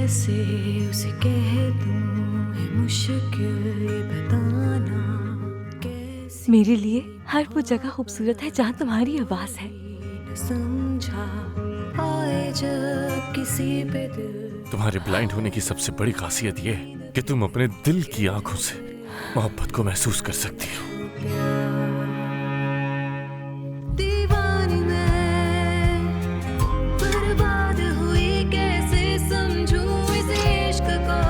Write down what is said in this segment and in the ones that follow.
कैसे उसे कह दूं, है मुश्किल ये बताना कैसे। मेरे लिए हर वो जगह खूबसूरत है जहाँ तुम्हारी आवाज है। न समझा आए जब किसी पे दिल। तुम्हारे ब्लाइंड होने की सबसे बड़ी खासियत ये है कि तुम अपने दिल की आंखों से मोहब्बत को महसूस कर सकती हो। दीवानी मैं बर्बाद हुई, कैसे समझूं इस इश्क को।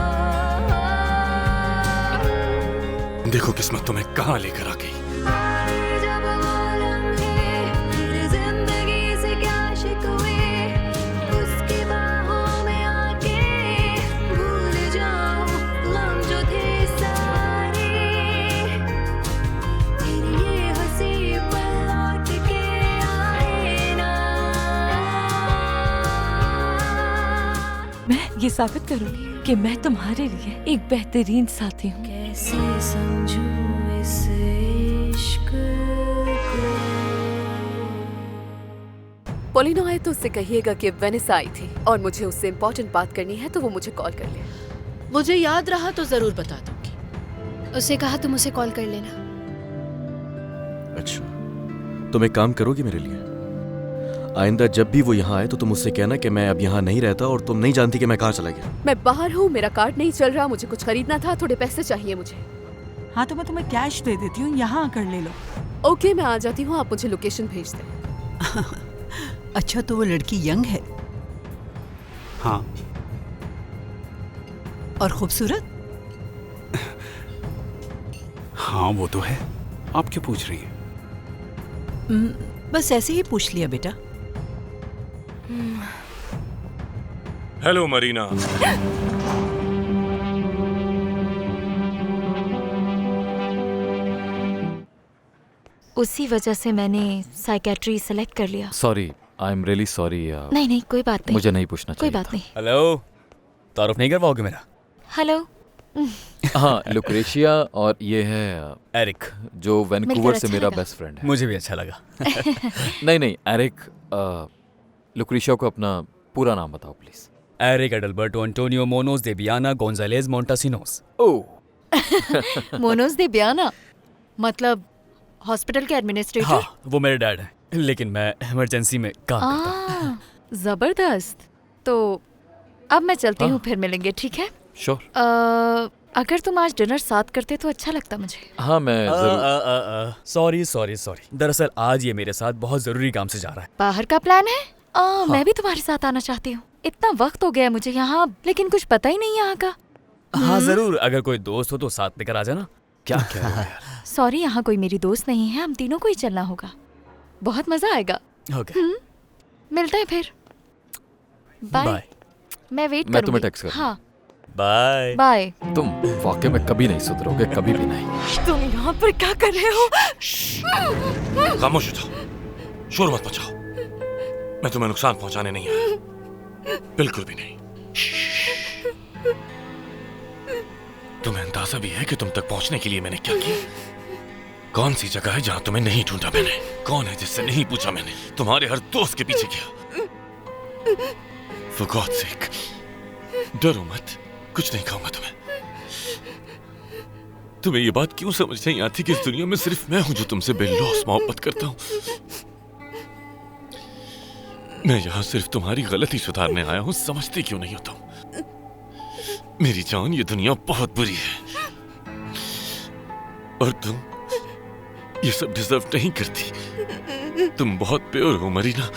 देखो किस्मत तुम्हें कहाँ लेकर आ गई। जब वो लम्हे मेरी जिंदगी से क्या शिकवे, उसकी बाहों में आके भूल जाऊं गम जो थे सारे। फिर ये हंसी पल लौट के आए ना। मैं ये साबित करूंगी कि मैं तुम्हारे लिए एक बेहतरीन साथी हूँ। कैसे समझूं इस इश्क को। पोलिनो आए तो उससे कहिएगा कि वेनिसा आई थी और मुझे उससे इम्पोर्टेंट बात करनी है, तो वो मुझे कॉल कर ले। मुझे याद रहा तो जरूर बता दूंगी। उसे कहा तुम उसे कॉल कर लेना। अच्छा, तुम एक काम करोगी मेरे लिए? आइंदा जब भी वो यहाँ आए तो तुम उससे कहना कि मैं अब यहाँ नहीं रहता और तुम नहीं जानती कि मैं कहाँ चला गया। मैं बाहर हूँ, मेरा कार्ड नहीं चल रहा, मुझे कुछ खरीदना था, थोड़े पैसे चाहिए मुझे। हाँ तो मैं तुम्हें कैश दे देती हूँ, यहाँ आकर ले लो। ओके, मैं आ जाती हूँ, आप मुझे लोकेशन भेज दें। अच्छा तो वो लड़की यंग है हाँ। और खूबसूरत? हाँ वो तो है, आप क्यों पूछ रही हैं? बस ऐसे ही पूछ लिया बेटा। हेलो मरीना। उसी वजह से मैंने साइकेट्री सेलेक्ट कर लिया। Sorry, I am really sorry. नहीं नहीं कोई बात नहीं, मुझे नहीं पूछना कोई चाहिए बात था। नहीं। हेलो, तारुफ नहीं करवाओगे मेरा? हेलो। हाँ, लुक्रेशिया और ये है एरिक, जो वैनकूवर से अच्छा मेरा लगा। बेस्ट फ्रेंड है। मुझे भी अच्छा लगा। नहीं, एरिक। लुक्रेशिया को अपना पूरा नाम बताओ please. Eric Adalberto Antonio Monos de Biana Gonzalez Montasinos. Oh, Monos de Biana मतलब हॉस्पिटल के एडमिनिस्ट्रेटर? हाँ, वो मेरे डैड हैं, लेकिन मैं इमरजेंसी में काम करता हूँ। जबरदस्त। तो अब मैं चलती हूँ, फिर मिलेंगे, ठीक है? श्योर। अगर तुम आज डिनर साथ करते तो अच्छा लगता मुझे। हाँ, मैं जरूर। सॉरी। दरअसल आज ये मेरे साथ बहुत जरूरी काम से जा रहा है। बाहर का प्लान है? मैं भी तुम्हारे साथ आना चाहती हूँ। इतना वक्त हो गया है मुझे यहाँ, लेकिन कुछ पता ही नहीं यहाँ का। हाँ जरूर, अगर कोई दोस्त हो तो साथ लेकर आ जाना। क्या कह रहे हो यार? सॉरी, यहाँ कोई मेरी दोस्त नहीं है, हम तीनों को ही चलना होगा। बहुत मजा आएगा। ओके, मिलते हैं फिर। बाय। बाय। मैं वेट करूंगी। मैं तुम्हें टेक्स्ट करूंगा। हाँ, बाय। बाय। तुम वाकई में कभी नहीं सुधरोगे, कभी भी नहीं। तुम यहाँ पर क्या कर रहे हो? खामोश हो जाओ, शोर मत मचाओ। मैं तुम्हें नुकसान पहुंचाने नहीं आया, बिल्कुल भी नहीं। तुम्हें अंदाजा भी है कि तुम तक पहुंचने के लिए मैंने क्या किया? कौन सी जगह है जहां तुम्हें नहीं ढूंढा मैंने? कौन है जिससे नहीं पूछा मैंने? तुम्हारे हर दोस्त के पीछे गया। For God's sake, डरो मत, कुछ नहीं कहूंगा तुम्हें। तुम्हें ये बात क्यों समझ नहीं आती कि इस दुनिया में सिर्फ मैं हूं जो तुमसे बेलौस मोहब्बत करता हूं? मैं यहाँ सिर्फ तुम्हारी गलती सुधारने आया हूँ, समझती क्यों नहीं हो तुम? मेरी जान, ये दुनिया बहुत बुरी है और तुम ये सब डिजर्व नहीं करती। तुम बहुत प्योर हो मरीना।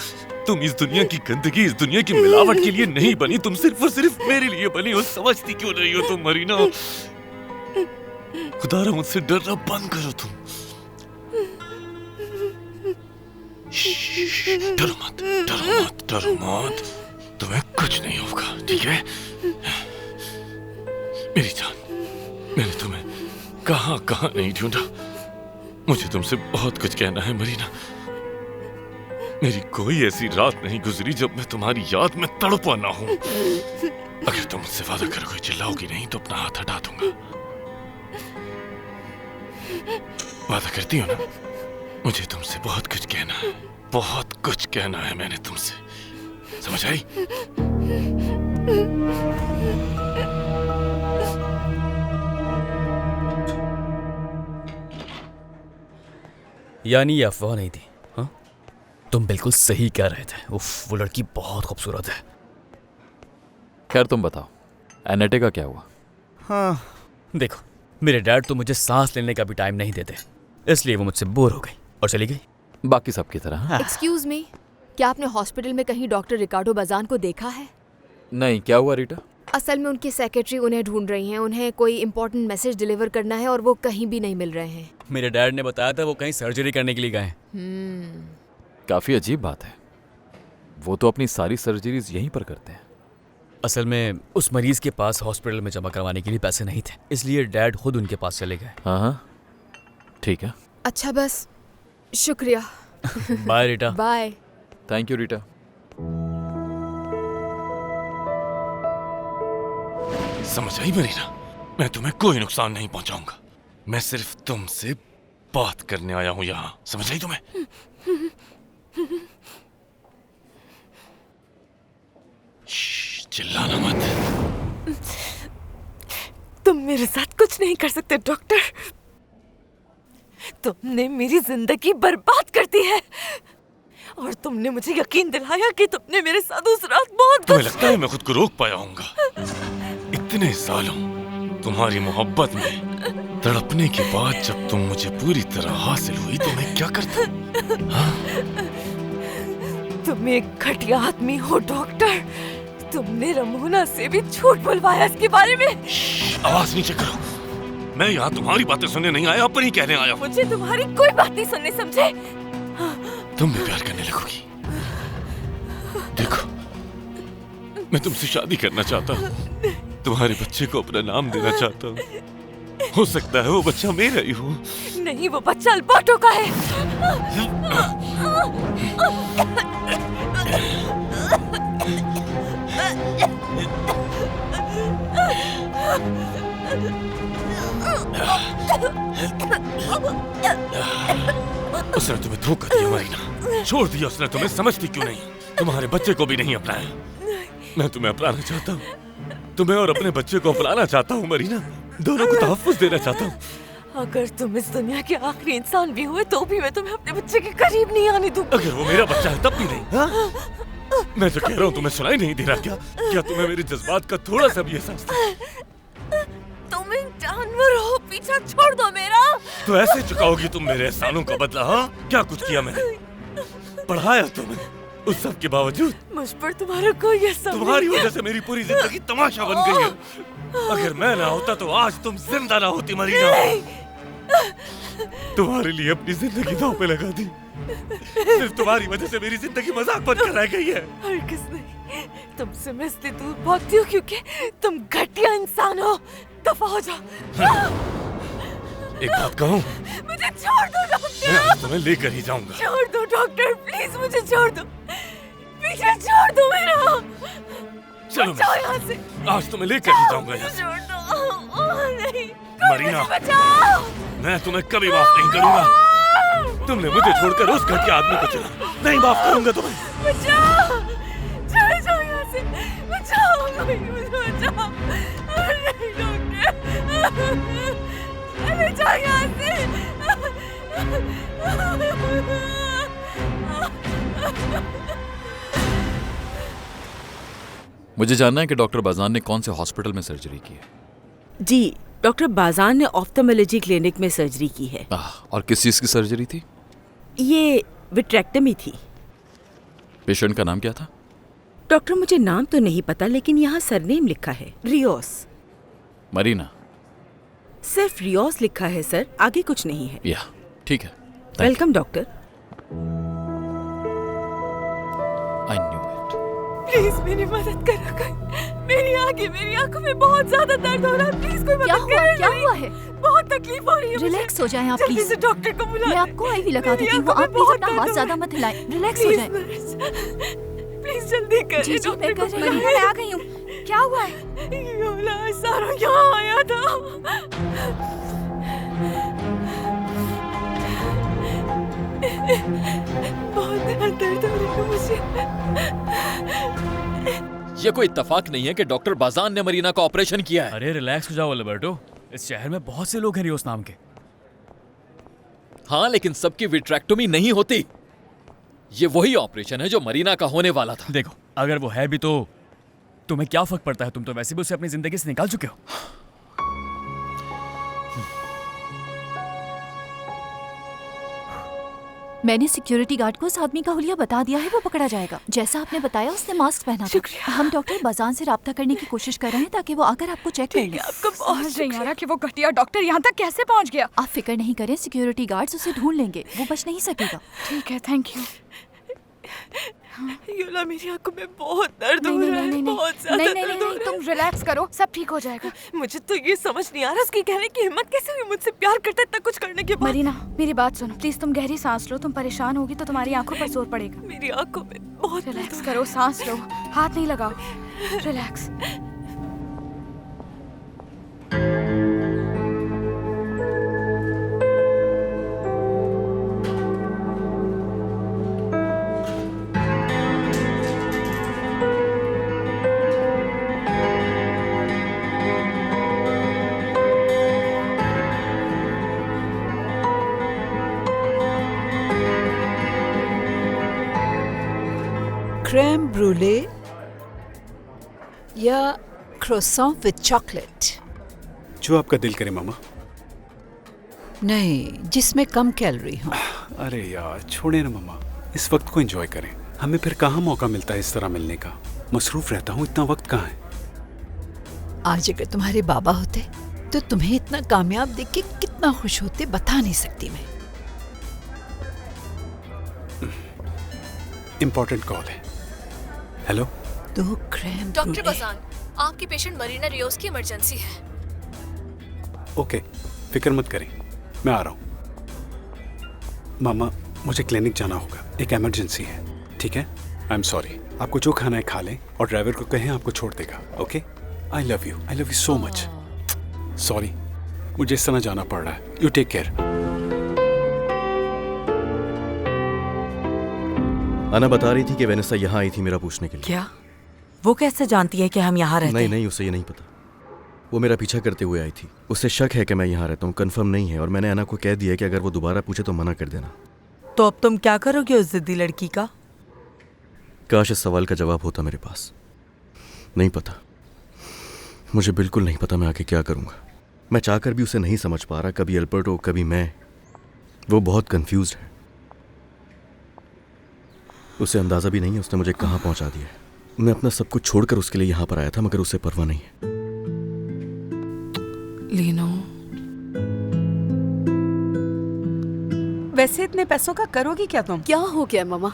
तुम इस दुनिया की गंदगी, इस दुनिया की मिलावट के लिए नहीं बनी, तुम सिर्फ और सिर्फ मेरे लिए बनी हो। समझती क्यों नहीं हो तुम मरीना? खुदारा मुझसे डरना बंद करो तुम। डरो मत, डरो मत, डरो मत। तुम्हें कुछ नहीं होगा, ठीक है? मेरी जान, मैंने तुम्हें कहां कहां नहीं ढूंढा। मुझे तुमसे बहुत कुछ कहना है मरीना। मेरी कोई ऐसी रात नहीं गुजरी जब मैं तुम्हारी याद में तड़पा ना हूं। अगर तुम मुझसे वादा करोगे, चिल्लाओगी नहीं, तो अपना हाथ हटा दूंगा। वादा करती हो ना? मुझे तुमसे बहुत कुछ कहना है, बहुत कुछ कहना है मैंने तुमसे। समझ आई? यानी ये अफवाह नहीं थी? हाँ, तुम बिल्कुल सही कह रहे थे। उफ, वो लड़की बहुत खूबसूरत है। खैर तुम बताओ, एनेटे का क्या हुआ? हाँ, देखो, मेरे डैड तो मुझे सांस लेने का भी टाइम नहीं देते, इसलिए वो मुझसे बोर हो गई और चली गई, बाकी सबकी तरह। एक्सक्यूज मी, क्या आपने हॉस्पिटल में कहीं डॉक्टर रिकार्डो बाजान को देखा है? नहीं, क्या हुआ रीटा? असल में उनकी सेक्रेटरी उन्हें ढूंढ रही हैं। उन्हें कोई इम्पोर्टेंट मैसेज डिलीवर करना है और वो कहीं भी नहीं मिल रहे हैं। मेरे डैड ने बताया था वो कहीं सर्जरी करने के लिए गए। काफी अजीब बात है, वो तो अपनी सारी सर्जरीज यहीं पर करते हैं। असल में उस मरीज के पास हॉस्पिटल में जमा करवाने के लिए पैसे नहीं थे, इसलिए डैड खुद उनके पास चले गए। हाँ हाँ, ठीक है। अच्छा, बस शुक्रिया। Bye Rita. Bye. Thank you Rita. समझ आई मरीना, मैं तुम्हें कोई नुकसान नहीं पहुंचाऊंगा। मैं सिर्फ तुमसे बात करने आया हूं यहाँ। समझ आई तुम्हें? चिल्लाना मत। तुम मेरे साथ कुछ नहीं कर सकते डॉक्टर। तुमने मेरी जिंदगी बर्बाद कर दी है और तुमने मुझे यकीन दिलाया कि तुमने मेरे साथ उस रात बहुत तुम्हें लगता है मैं खुद को रोक पाया हूँगा? इतने सालों तुम्हारी मोहब्बत में तड़पने के बाद जब तुम मुझे पूरी तरह हासिल हुई तो मैं क्या करता? हाँ? तुम एक घटिया आदमी हो डॉक्टर। तुमने रमोना से भी झूठ बुलवाया इसके बारे में। आवाज नीचे करो। मैं यहाँ तुम्हारी बातें सुनने नहीं आया, अपनी कहने आया हूँ। मुझे तुम्हारी कोई बात नहीं सुननी, समझे? तुम भी प्यार करने लगोगी। देखो, मैं तुमसे शादी करना चाहता हूँ, तुम्हारे बच्चे को अपना नाम देना चाहता हूँ। हो सकता है वो बच्चा मेरा ही हो। नहीं, वो बच्चा अल्बर्टो का है। उसने तुम्हें धोखा दिया मरीना, छोड़ दिया उसने तुम्हें। समझती क्यों नहीं? तुम्हारे बच्चे को भी नहीं अपनाया। मैं तुम्हें अपनाना चाहता हूँ, तुम्हें और अपने बच्चे को अपनाना चाहता हूँ मरीना। दोनों को तहफ्फुज़ देना चाहता हूँ। अगर तुम इस दुनिया के आखिरी इंसान भी हुए तो भी मैं तुम्हें अपने बच्चे के करीब नहीं आने दूंगी। अगर वो मेरा बच्चा है तब भी नहीं। हाँ? मैं जो कह रहा हूँ तुम्हें सुनाई नहीं दे रहा क्या? क्या तुम्हें मेरे जज्बात का थोड़ा सा भी एहसास था? तुम एक जानवर हो, पीछा छोड़ दो मेरा। तो ऐसे चुकाओगी तुम मेरे एहसानों का बदला? हाँ, क्या कुछ किया मैंने? पढ़ाया तुम्हें, उस सब के बावजूद मुझ पर तुम्हारा कोई एहसान। तुम्हारी वजह से मेरी पूरी जिंदगी तमाशा बन गई है। अगर मैं ना होता तो आज तुम जिंदा ना होती मरीना। तुम्हारे लिए अपनी जिंदगी दांव पे लगा दी। सिर्फ तुम्हारी वजह से मेरी जिंदगी मजाक बनकर रह गई है। हरगिज़ नहीं, तुमसे मैं इसलिए दूर भागती हूँ क्योंकि तुम घटिया इंसान हो। दफा हो जाओ। एक बात कहूँ, मुझे छोड़ दो डॉक्टर। मैं आज तुम्हें लेकर ही जाऊंगा। छोड़ दो डॉक्टर, प्लीज मुझे छोड़ दो। पीछे छोड़ दो मेरा। चलो बचाओ यहाँ से। आज तुम्हें लेकर ही जाऊंगा यहाँ से। छोड़ दो। नहीं, मरीना, मुझे बचाओ। मैं तुम्हें कभी माफ नहीं करूंगा। तुमने मुझे छोड़कर उस घटिया आदमी को चुना। नहीं माफ करूंगा तुम्हें। बचाओ, चले जाओ यहाँ से। बचाओ, मुझे बचाओ। नहीं डॉक्टर, चले जाओ यहाँ से। मुझे जानना है कि डॉक्टर बाजान ने कौन से हॉस्पिटल में सर्जरी की है। जी, डॉक्टर बाजान ने ऑफ्थल्मोलॉजी क्लिनिक में सर्जरी की है। और किस चीज़ की सर्जरी थी? ये विट्रेक्टमी थी। पेशेंट का नाम क्या था? डॉक्टर, मुझे नाम तो नहीं पता, लेकिन यहाँ सरनेम लिखा है रियोस। मरीना? सिर्फ रियोस लिखा है सर, आगे कुछ नहीं है। या ठीक है। Welcome doctor. I knew it. Please मेरी मदद करो कोई। मेरी आंखों में बहुत ज्यादा दर्द हो रहा है। प्लीज कोई मदद करो। क्या हुआ है? बहुत तकलीफ हो रही है। रिलैक्स हो जाएं आप जल्दी प्लीज। से डॉक्टर को बुलाएं। मैं आपको आईवी लगा देती हूँ। आप प्लीज अपना आवाज ज्यादा मत हिलाएं। रिलैक्स हो जाएं। प्लीज जल्दी करें। जी जी, मैं कर रही हूँ। मैं आ गई हूँ। क्या हुआ है? ये सारा यहाँ आया था। बहुत दर्द हो रही है मुझे। ये कोई इत्तेफाक नहीं है कि डॉक्टर बाजान ने मरीना का ऑपरेशन किया है। अरे रिलैक्स हो जाओ अल्बर्टो, इस शहर में बहुत से लोग हैं रियोस नाम के। हाँ, लेकिन सबकी विट्रैक्टोमी नहीं होती। ये वही ऑपरेशन है जो मरीना का होने वाला था। देखो, अगर वो है भी तो तुम्हें क्या फर्क पड़ता है? तुम तो वैसे भी उसे अपनी जिंदगी से निकाल चुके हो। मैंने सिक्योरिटी गार्ड को उस आदमी का हुलिया बता दिया है, वो पकड़ा जाएगा। जैसा आपने बताया उसने मास्क पहना था। हम डॉक्टर बाजान से राब्ता करने की कोशिश कर रहे हैं ताकि वो आकर आपको चेक कर ले। आपको बहुत नहीं आ रहा कि वो घटिया डॉक्टर यहाँ तक कैसे पहुँच गया। आप फिक्र नहीं करें, सिक्योरिटी गार्ड्स उसे ढूंढ लेंगे, वो बच नहीं सकेगा। ठीक है, थैंक यू। योला, मेरी आंखों में बहुत दर्द हो रहा है, बहुत ज़्यादा दर्द हो रहा है। तुम रिलैक्स करो, सब ठीक हो जाएगा। मुझे तो ये समझ नहीं आ रहा उसकी कहने की हिम्मत कैसे हुई मुझसे प्यार करता इतना कुछ करने के बाद। मरीना, मेरी बात सुनो प्लीज, तुम गहरी सांस लो। तुम परेशान होगी तो तुम्हारी आंखों पर जोर पड़ेगा। मेरी आंखों में बहुत रिलैक्स करो, सांस लो, हाथ नहीं लगाओ, रिलैक्स। क्रेम ब्रूले या क्रोसॉन विद चॉकलेट? जो आपका दिल करे मामा। नहीं, जिसमें कम कैलोरी हो। अरे यार छोड़े ना मामा, इस वक्त को एंजॉय करें। हमें फिर कहाँ मौका मिलता है इस तरह मिलने का। मसरूफ रहता हूँ, इतना वक्त कहाँ है। आज अगर तुम्हारे बाबा होते तो तुम्हें इतना कामयाब देख के कितना खुश होते बता नहीं सकती मैं। इम्पोर्टेंट कॉल है। हेलो। तो क्रेम डॉक्टर बाजान, आपकी पेशेंट मरीना रियोस की इमरजेंसी है। ओके, फिक्र मत करें, मैं आ रहा हूँ। मामा, मुझे क्लिनिक जाना होगा, एक इमरजेंसी है। ठीक है, आई एम सॉरी। आपको जो खाना है खा लें और ड्राइवर को कहें आपको छोड़ देगा। Okay, I love you so much. Sorry, मुझे इस तरह जाना पड़ रहा है। You take care. अना बता रही थी कि वेनेसा यहाँ आई थी मेरा पूछने के लिए। क्या? वो कैसे जानती है कि हम यहाँ रहते हैं? नहीं, उसे ये नहीं पता। वो मेरा पीछा करते हुए आई थी। उसे शक है कि मैं यहाँ रहता हूँ, कंफर्म नहीं है। और मैंने अना को कह दिया कि अगर वो दोबारा पूछे तो मना कर देना। तो अब तुम क्या करोगे उस जिद्दी लड़की का? काश इस सवाल का जवाब होता मेरे पास। नहीं पता, मुझे बिल्कुल नहीं पता मैं आगे क्या करूँगा। मैं चाहकर भी उसे नहीं समझ पा रहा। कभी अल्बर्टो, कभी मैं। वो बहुत कंफ्यूज है। उसे अंदाजा भी नहीं है उसने मुझे कहाँ पहुँचा दिया है। मैं अपना सब कुछ छोड़कर उसके लिए यहाँ पर आया था, मगर उसे परवाह नहीं है। लीनो, वैसे इतने पैसों का करोगी क्या तुम? क्या हो गया मामा?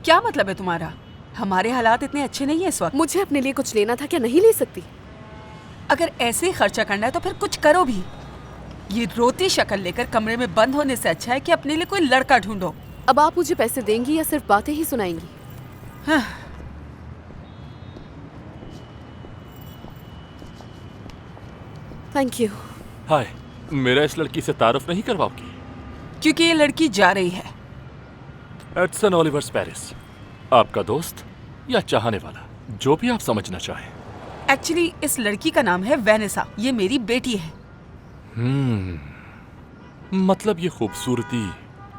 क्या मतलब है तुम्हारा? हमारे हालात इतने अच्छे नहीं है इस वक्त। मुझे अपने लिए कुछ लेना था, क्या नहीं ले सकती? अगर ऐसे ही खर्चा करना है तो फिर कुछ करो भी। ये रोती शक्ल लेकर कमरे में बंद होने से अच्छा है कि अपने लिए कोई लड़का ढूंढो। अब आप मुझे पैसे देंगी या सिर्फ बातें ही सुनाएंगी? हाँ। Thank you. हाय, मेरा इस लड़की से तारुफ नहीं करवाओगी? क्योंकि ये लड़की जा रही है। एडसन ओलिवर्स पेरिस, आपका दोस्त या चाहने वाला, जो भी आप समझना चाहें। एक्चुअली इस लड़की का नाम है वेनेसा, ये मेरी बेटी है। मतलब ये खूबसूरती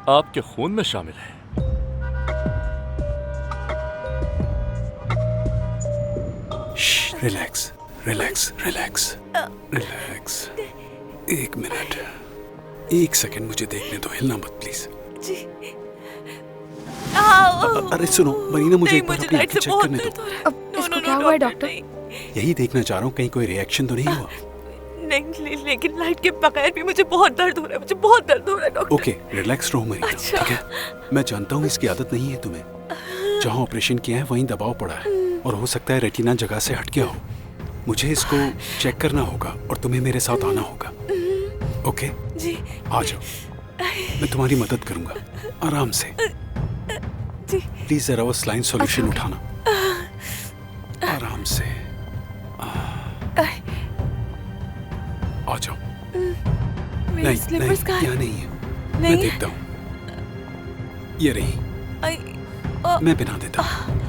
आपके खून में शामिल है। Relax relax relax relax. एक मिनट, एक सेकंड मुझे देखने दो, हिलना मत प्लीज। अरे सुनो मरीना, मुझे एक बार अपनी आंखें चेक करने दो। अब इसको क्या हुआ है डॉक्टर? यही देखना चाह रहा हूँ, कहीं कोई रिएक्शन तो नहीं हुआ। नहीं, लेकिन लाइट के बगैर भी मुझे बहुत दर्द हो रहा है, मुझे बहुत दर्द हो रहा है डॉक्टर। ओके, रिलैक्स रहो मरीना, ठीक है? मैं जानता हूँ इसकी आदत नहीं है तुम्हें। जहाँ ऑपरेशन किया है वहीं दबाव पड़ा है और हो सकता है रेटिना जगह से हट गया हो। मुझे इसको चेक करना होगा और तुम्हें मेरे साथ आना होगा। ओके जी, आ जाओ, मैं तुम्हारी मदद करूंगा, आराम से। प्लीज जरा वो स्लाइन सॉल्यूशन उठाना, आराम से। आ जाओ। नहीं, यहाँ नहीं है, मैं देखता हूँ। ये रही, मैं पहना देता हूँ।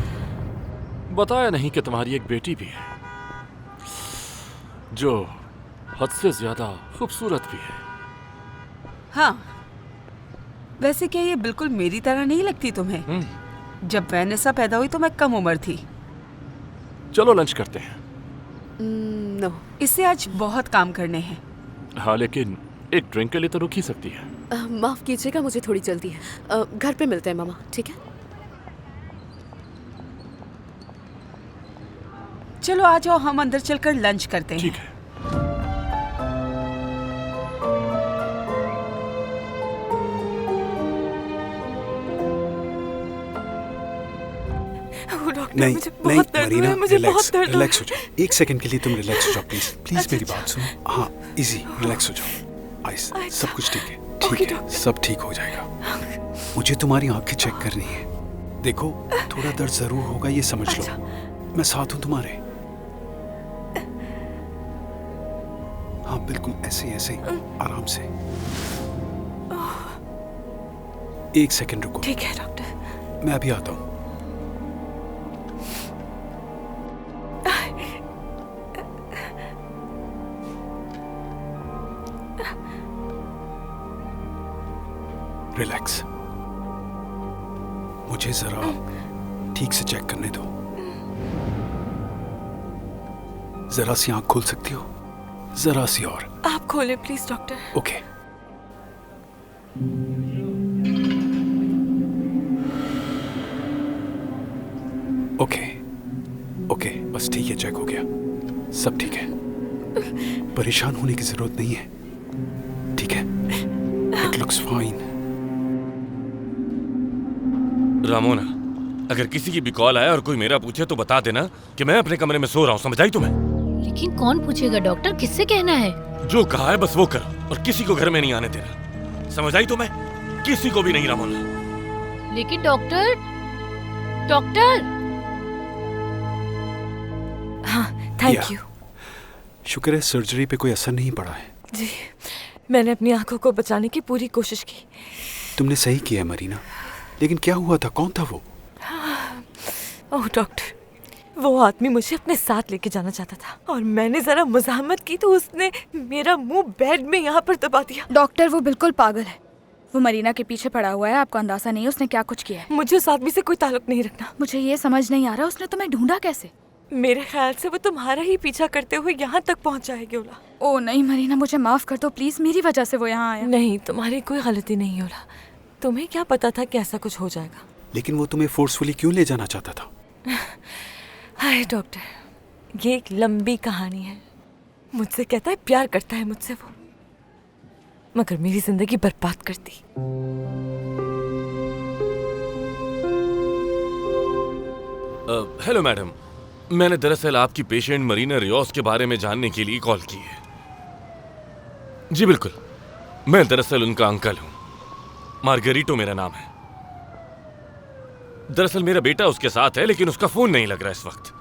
बताया नहीं कि तुम्हारी एक बेटी भी है जो हद से ज्यादा खूबसूरत भी है। हाँ, वैसे क्या ये बिल्कुल मेरी तरह नहीं लगती तुम्हें? जब वैनेसा पैदा हुई तो मैं कम उम्र थी। चलो लंच करते हैं। नो, इससे आज बहुत काम करने हैं। हाँ, लेकिन एक ड्रिंक के लिए तो रुक ही सकती है। माफ कीजिएगा, मुझे थोड़ी जल्दी है। घर पे मिलते हैं मामा, ठीक है? चलो आ जाओ, हम अंदर चलकर लंच करते हैं। ठीक है। नहीं नहीं मरीना, मुझे बहुत दर्द रिलैक्स हो जाओ। एक सेकंड के लिए तुम रिलैक्स हो जाओ प्लीज। प्लीज मेरी बात सुनो। हाँ, इजी, रिलैक्स हो जाओ। आइस, सब कुछ ठीक है, ठीक है, सब ठीक हो जाएगा। मुझे तुम्हारी आंखें चेक करनी है। देखो, थोड़ा दर्द जरूर होगा, ये समझ लो। मैं साथ हूँ तुम्हारे। हाँ, बिल्कुल ऐसे ऐसे, आराम से। एक सेकंड रुको। ठीक है डॉक्टर। मैं अभी आता हूँ। रिलैक्स। मुझे जरा ठीक से चेक करने दो। जरा सी आंख खोल सकती हो? जरा सी और। आप खोलें please doctor. Okay. Okay okay, बस ठीक है, चेक हो गया, सब ठीक है। परेशान होने की जरूरत नहीं है, ठीक है? It looks fine. रामोना, अगर किसी की भी कॉल आया और कोई मेरा पूछे तो बता देना कि मैं अपने कमरे में सो रहा हूँ, समझ आई तुम्हें? लेकिन कौन पूछेगा डॉक्टर, किससे कहना है? जो कहा है बस वो करो और किसी को घर में नहीं आने देना, समझ आई तुम्हें? किसी को भी नहीं रामोना। लेकिन डॉक्टर, डॉक्टर। हाँ, थैंक यू। शुक्र है सर्जरी पे कोई असर नहीं पड़ा है। जी, मैंने अपनी आंखों को बचाने की पूरी कोशिश की। तुमने सही किया मरीना, लेकिन क्या हुआ था? कौन था वो? ओह डॉक्टर, वो आदमी मुझे अपने साथ लेके जाना चाहता था और मैंने जरा मुज़ाहमत की तो उसने मेरा मुंह बेड में यहाँ पर दबा दिया। डॉक्टर, वो बिल्कुल पागल है। वो मरीना के पीछे पड़ा हुआ है, आपको अंदाजा नहीं है उसने क्या कुछ किया है। मुझे उस आदमी से कोई ताल्लुक नहीं रखना। मुझे ये समझ नहीं आ रहा उसने तुम्हें ढूंढा कैसे? मेरे ख्याल से वो तुम्हारा ही पीछा करते हुए यहाँ तक पहुँचा है ग्योला। ओ नहीं मरीना, मुझे माफ कर दो प्लीज, मेरी वजह से वो यहाँ आया। नहीं, तुम्हारी कोई गलती नहीं ग्योला। तुम्हें क्या पता था कि ऐसा कुछ हो जाएगा? लेकिन वो तुम्हें फोर्सफुली क्यों ले जाना चाहता था? हाय डॉक्टर, ये एक लंबी कहानी है। मुझसे कहता है प्यार करता है मुझसे वो, मगर मेरी जिंदगी बर्बाद कर दी। हेलो मैडम, मैंने दरअसल आपकी पेशेंट मरीना रियोस के बारे में जानने के लिए कॉल की है। जी बिल्कुल, मैं दरअसल उनका अंकल हूं। मार्गरीटो मेरा नाम है। दरअसल मेरा बेटा उसके साथ है, लेकिन उसका फोन नहीं लग रहा इस वक्त।